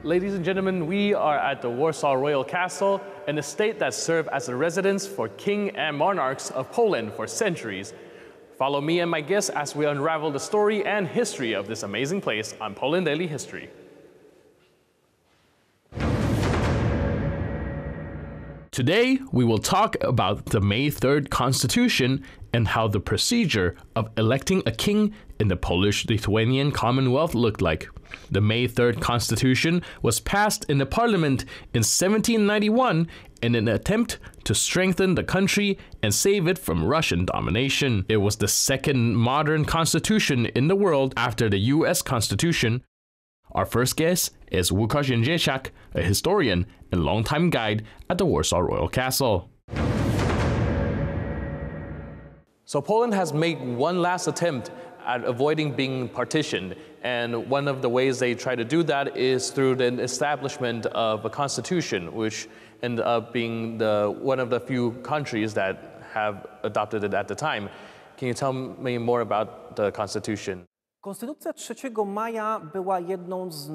Ladies and gentlemen, we are at the Warsaw Royal Castle, an estate that served as a residence for king and monarchs of Poland for centuries. Follow me and my guests as we unravel the story and history of this amazing place on Poland Daily History. Today, we will talk about the May 3rd Constitution and how the procedure of electing a king in the Polish-Lithuanian Commonwealth looked like. The May 3rd Constitution was passed in the Parliament in 1791 in an attempt to strengthen the country and save it from Russian domination. It was the second modern constitution in the world after the US Constitution. Our first guest is Łukasz Jędrzejczak, a historian and longtime guide at the Warsaw Royal Castle. So Poland has made one last attempt at avoiding being partitioned, and one of the ways they try to do that is through the establishment of a constitution, which ended up being one of the few countries that have adopted it at the time. Can you tell me more about the constitution? Konstytucja 3 maja była jedną z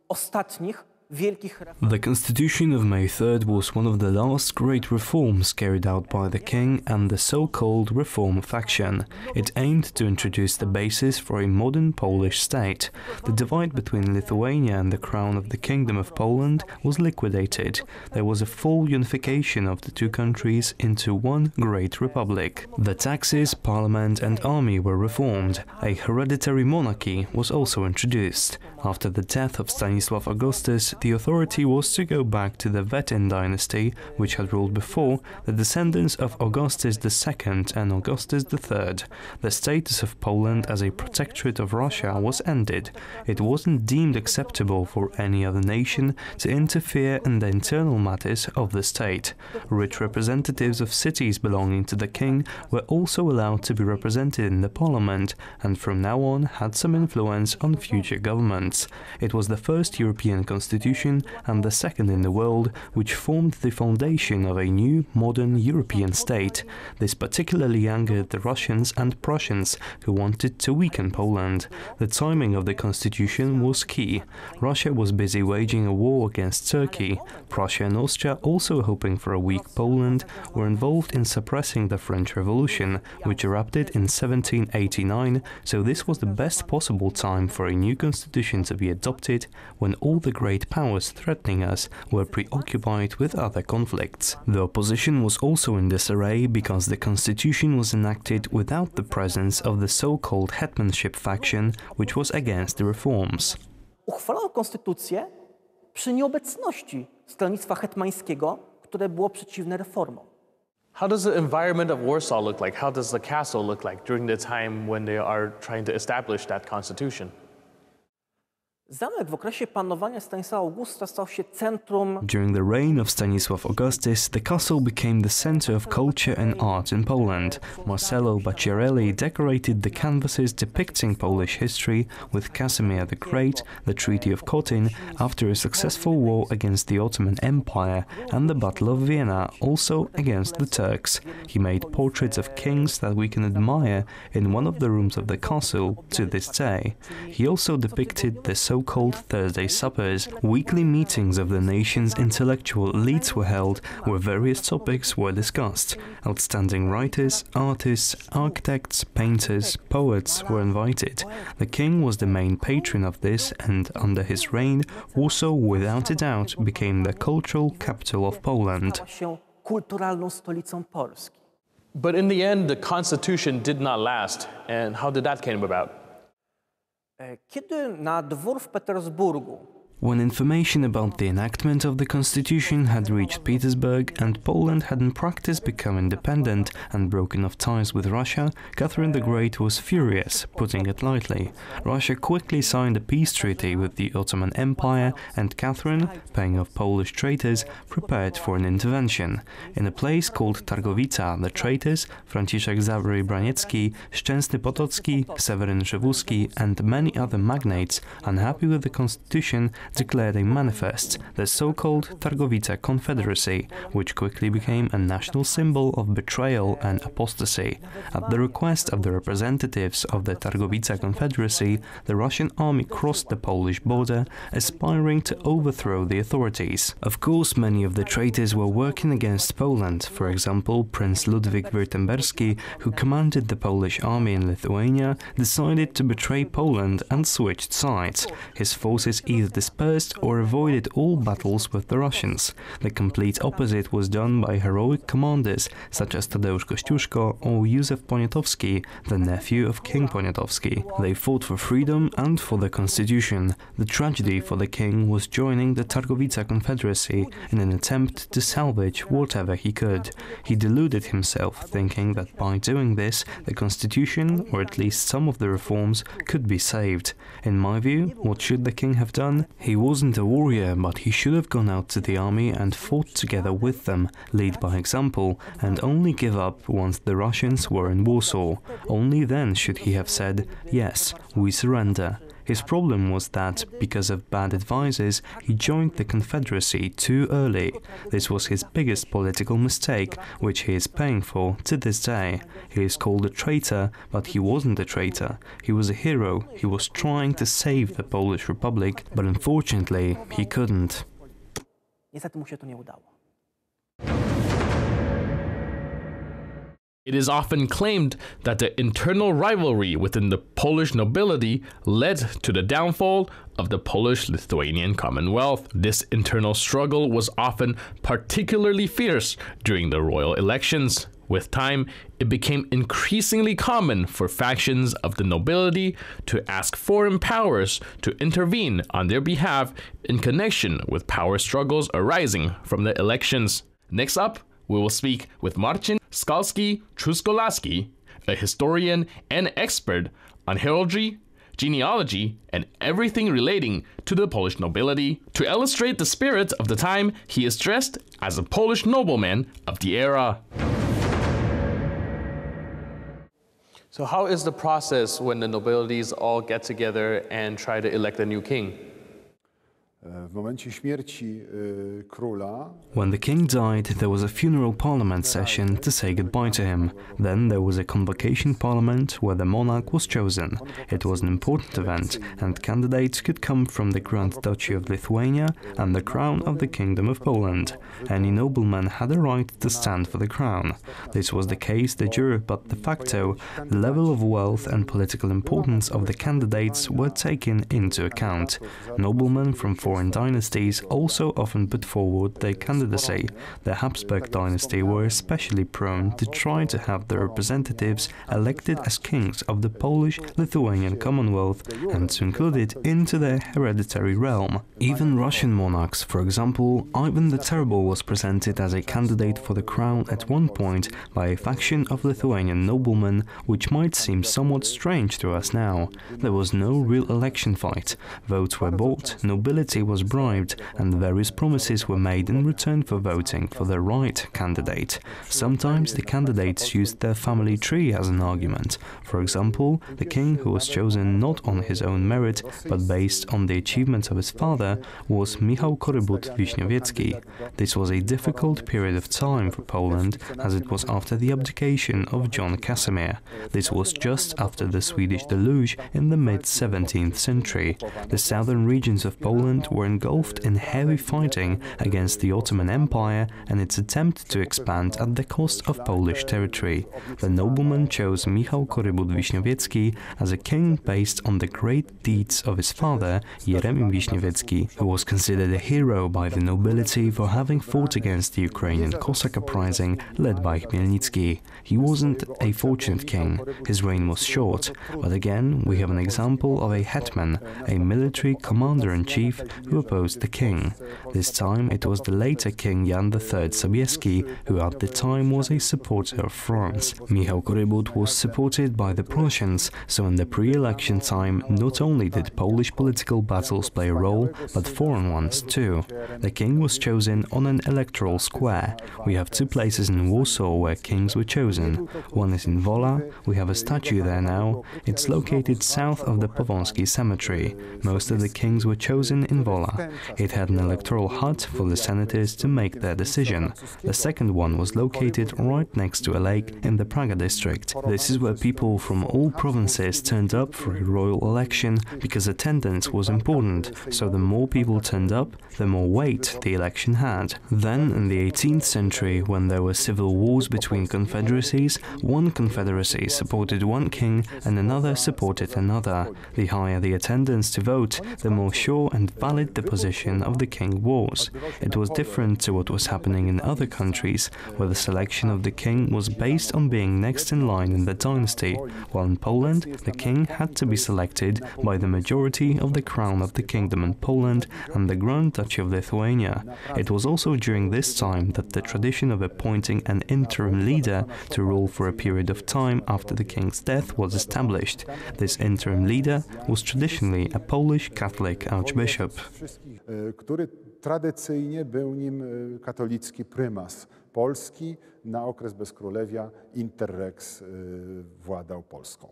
ostatnich wielkich reform. The Constitution of May 3rd was one of the last great reforms carried out by the king and the so-called reform faction. It aimed to introduce the basis for a modern Polish state. The divide between Lithuania and the crown of the Kingdom of Poland was liquidated. There was a full unification of the two countries into one great republic. The taxes, parliament and army were reformed. A hereditary monarchy was also introduced. After the death of Stanisław Augustus, the authority was to go back to the Wettin dynasty, which had ruled before, the descendants of Augustus II and Augustus III. The status of Poland as a protectorate of Russia was ended. It wasn't deemed acceptable for any other nation to interfere in the internal matters of the state. Rich representatives of cities belonging to the king were also allowed to be represented in the parliament, and from now on had some influence on future governments. It was the first European constitution and the second in the world, which formed the foundation of a new, modern European state. This particularly angered the Russians and Prussians, who wanted to weaken Poland. The timing of the constitution was key. Russia was busy waging a war against Turkey. Prussia and Austria, also hoping for a weak Poland, were involved in suppressing the French Revolution, which erupted in 1789, so this was the best possible time for a new constitution to be adopted, when all the great powers threatening us were preoccupied with other conflicts. The opposition was also in disarray because the constitution was enacted without the presence of the so-called hetmanship faction, which was against the reforms. Uchwalono konstytucję przy nieobecności stronnictwa hetmańskiego, które było przeciwne reformom. How does the environment of Warsaw look like? How does the castle look like during the time when they are trying to establish that constitution? Zamek w okresie panowania Stanisława Augusta stał się centrum. During the reign of Stanisław Augustus, the castle became the center of culture and art in Poland. Marcello Bacciarelli decorated the canvases depicting Polish history with Casimir the Great, the Treaty of Kotin, after a successful war against the Ottoman Empire, and the Battle of Vienna, also against the Turks. He made portraits of kings that we can admire in one of the rooms of the castle to this day. He also depicted the so-called Thursday suppers, weekly meetings of the nation's intellectual elites were held, where various topics were discussed. Outstanding writers, artists, architects, painters, poets were invited. The king was the main patron of this, and under his reign, Warsaw, without a doubt, became the cultural capital of Poland. But in the end, the constitution did not last. And how did that came about? Kiedy na dwór w Petersburgu When information about the enactment of the constitution had reached Petersburg and Poland had in practice become independent and broken off ties with Russia, Catherine the Great was furious, putting it lightly. Russia quickly signed a peace treaty with the Ottoman Empire, and Catherine, paying off Polish traitors, prepared for an intervention. In a place called Targowica, the traitors, Franciszek Zawry-Braniecki, Szczęsny Potocki, Seweryn Przewózki and many other magnates, unhappy with the constitution, declared a manifest, the so-called Targowica Confederacy, which quickly became a national symbol of betrayal and apostasy. At the request of the representatives of the Targowica Confederacy, the Russian army crossed the Polish border, aspiring to overthrow the authorities. Of course, many of the traitors were working against Poland. For example, Prince Ludwik Württemberski, who commanded the Polish army in Lithuania, decided to betray Poland and switched sides. His forces either dispersed or avoided all battles with the Russians. The complete opposite was done by heroic commanders such as Tadeusz Kościuszko or Józef Poniatowski, the nephew of King Poniatowski. They fought for freedom and for the constitution. The tragedy for the king was joining the Targowica Confederacy in an attempt to salvage whatever he could. He deluded himself, thinking that by doing this, the constitution, or at least some of the reforms, could be saved. In my view, what should the king have done? He wasn't a warrior, but he should have gone out to the army and fought together with them, lead by example, and only give up once the Russians were in Warsaw. Only then should he have said, yes, we surrender. His problem was that, because of bad advisors, he joined the Confederacy too early. This was his biggest political mistake, which he is paying for to this day. He is called a traitor, but he wasn't a traitor. He was a hero. He was trying to save the Polish Republic, but unfortunately, he couldn't. Niestety mu się to nie udało. It is often claimed that the internal rivalry within the Polish nobility led to the downfall of the Polish-Lithuanian Commonwealth. This internal struggle was often particularly fierce during the royal elections. With time, it became increasingly common for factions of the nobility to ask foreign powers to intervene on their behalf in connection with power struggles arising from the elections. Next up, we will speak with Marcin Skalski-Truskolaski, a historian and expert on heraldry, genealogy, and everything relating to the Polish nobility. To illustrate the spirit of the time, he is dressed as a Polish nobleman of the era. So how is the process when the nobilities all get together and try to elect a new king? When the king died, there was a funeral parliament session to say goodbye to him. Then there was a convocation parliament where the monarch was chosen. It was an important event, and candidates could come from the Grand Duchy of Lithuania and the crown of the Kingdom of Poland. Any nobleman had a right to stand for the crown. This was the case de jure, but de facto, the level of wealth and political importance of the candidates were taken into account. Noblemen from foreign dynasties also often put forward their candidacy. The Habsburg dynasty were especially prone to try to have their representatives elected as kings of the Polish-Lithuanian Commonwealth and to include it into their hereditary realm. Even Russian monarchs, for example, Ivan the Terrible was presented as a candidate for the crown at one point by a faction of Lithuanian noblemen, which might seem somewhat strange to us now. There was no real election fight. Votes were bought, nobility was bribed, and various promises were made in return for voting for the right candidate. Sometimes the candidates used their family tree as an argument. For example, the king, who was chosen not on his own merit, but based on the achievements of his father, was Michał Korybut-Wiśniowiecki. This was a difficult period of time for Poland, as it was after the abdication of John Casimir. This was just after the Swedish deluge in the mid-17th century. The southern regions of Poland were engulfed in heavy fighting against the Ottoman Empire and its attempt to expand at the cost of Polish territory. The nobleman chose Michał Korybut-Wiśniowiecki as a king based on the great deeds of his father, Jeremy Wiśniowiecki, who was considered a hero by the nobility for having fought against the Ukrainian Cossack uprising led by Khmelnytsky. He wasn't a fortunate king, his reign was short, but again we have an example of a hetman, a military commander-in-chief who opposed the king. This time it was the later King Jan III Sobieski, who at the time was a supporter of France. Michał Korybut was supported by the Prussians, so in the pre-election time not only did Polish political battles play a role, but foreign ones too. The king was chosen on an electoral square. We have two places in Warsaw where kings were chosen. One is in Wola, we have a statue there now. It's located south of the Powązki Cemetery. Most of the kings were chosen in in Wola. It had an electoral hut for the senators to make their decision. The second one was located right next to a lake in the Praga district. This is where people from all provinces turned up for a royal election because attendance was important, so the more people turned up, the more weight the election had. Then, in the 18th century, when there were civil wars between confederacies, one confederacy supported one king and another supported another. The higher the attendance to vote, the more sure and valid the position of the king was. It was different to what was happening in other countries, where the selection of the king was based on being next in line in the dynasty, while in Poland, the king had to be selected by the majority of the crown of the kingdom in Poland and the Grand Duchy of Lithuania. It was also during this time that the tradition of appointing an interim leader to rule for a period of time after the king's death was established. This interim leader was traditionally a Polish Catholic archbishop. Który tradycyjnie był nim katolicki prymas Polski na okres bezkrólewia interrex władał Polską.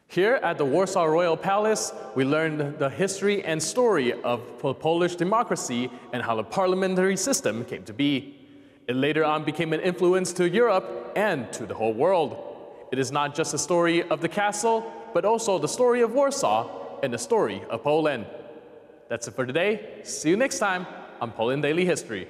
Here at the Warsaw Royal Palace, we learned the history and story of Polish democracy and how the parliamentary system came to be. It later on became an influence to Europe and to the whole world. It is not just a story of the castle, but also the story of Warsaw and the story of Poland. That's it for today. See you next time on Poland Daily History.